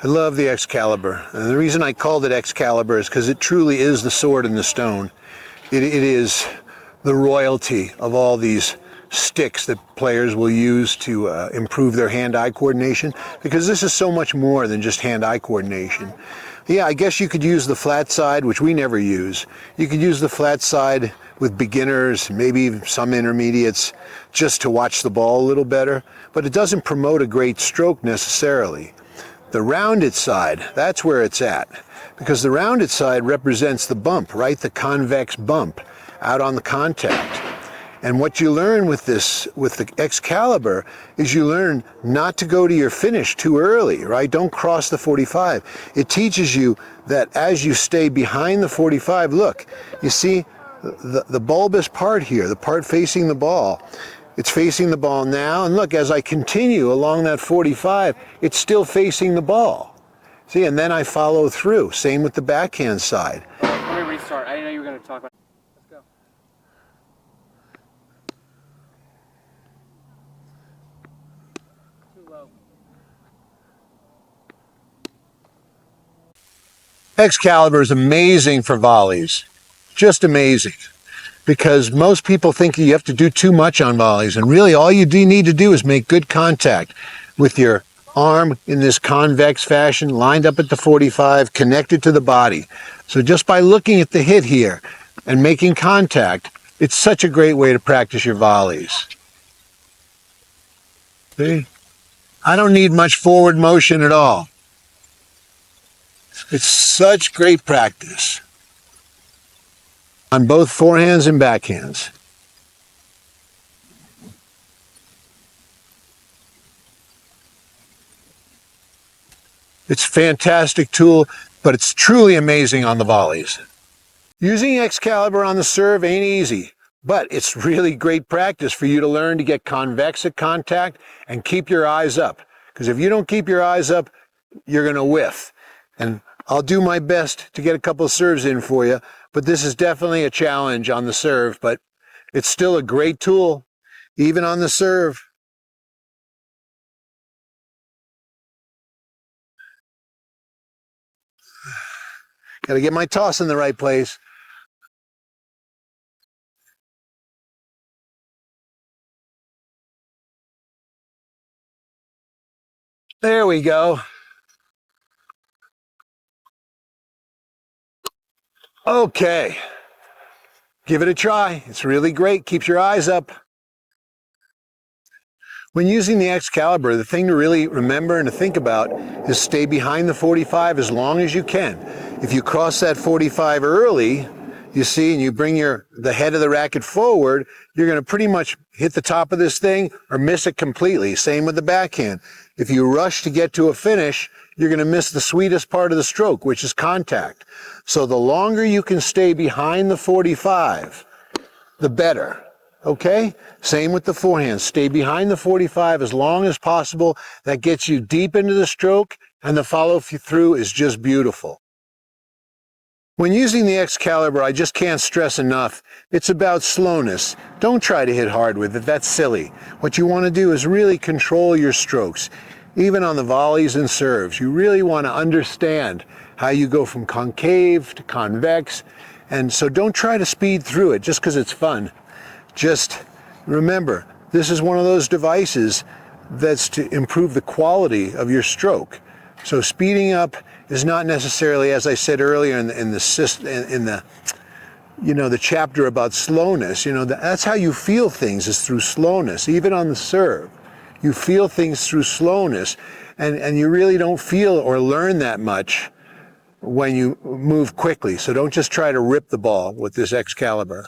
I love the Excalibur. And the reason I called it Excalibur is because it truly is the sword in the stone. It is the royalty of all these sticks that players will use to improve their hand-eye coordination, because this is so much more than just hand-eye coordination. Yeah, I guess you could use the flat side, which we never use. You could use the flat side with beginners, maybe some intermediates, just to watch the ball a little better, but it doesn't promote a great stroke necessarily. The rounded side, that's where it's at, because the rounded side represents the bump, right? The convex bump out on the contact. And what you learn with this, with the Excalibur, is you learn not to go to your finish too early, right? Don't cross the 45. It teaches you that as you stay behind the 45, look, you see the bulbous part here, the part facing the ball. It's facing the ball now, and look, as I continue along that 45, it's still facing the ball. See, and then I follow through. Same with the backhand side. Let me restart. I didn't know you were going to talk about. Let's go. Too low. Excalibur is amazing for volleys. Just amazing. Because most people think you have to do too much on volleys, and really all you do need to do is make good contact with your arm in this convex fashion, lined up at the 45, connected to the body. So just by looking at the hit here and making contact, it's such a great way to practice your volleys. See? I don't need much forward motion at all. It's such great practice on both forehands and backhands. It's a fantastic tool, but it's truly amazing on the volleys. Using Excalibur on the serve ain't easy, but it's really great practice for you to learn to get convex at contact and keep your eyes up. Because if you don't keep your eyes up, you're going to whiff. And I'll do my best to get a couple of serves in for you, but this is definitely a challenge on the serve, but it's still a great tool, even on the serve. Got to get my toss in the right place. There we go. Okay. Give it a try. It's really great. Keeps your eyes up. When using the Excalibur, the thing to really remember and to think about is stay behind the 45 as long as you can. If you cross that 45 early, you see, and you bring the head of the racket forward, you're going to pretty much hit the top of this thing or miss it completely. Same with the backhand. If you rush to get to a finish, you're going to miss the sweetest part of the stroke, which is contact. So the longer you can stay behind the 45, the better. Okay? Same with the forehand. Stay behind the 45 as long as possible. That gets you deep into the stroke, and the follow-through is just beautiful. When using the Excalibur, I just can't stress enough, it's about slowness. Don't try to hit hard with it. That's silly. What you want to do is really control your strokes. Even on the volleys and serves, you really want to understand how you go from concave to convex. And so don't try to speed through it just because it's fun. Just remember, this is one of those devices that's to improve the quality of your stroke. So speeding up is not necessarily, as I said earlier in the chapter about slowness. That's how you feel things, is through slowness. Even on the serve, you feel things through slowness, and you really don't feel or learn that much when you move quickly. So don't just try to rip the ball with this Excalibur.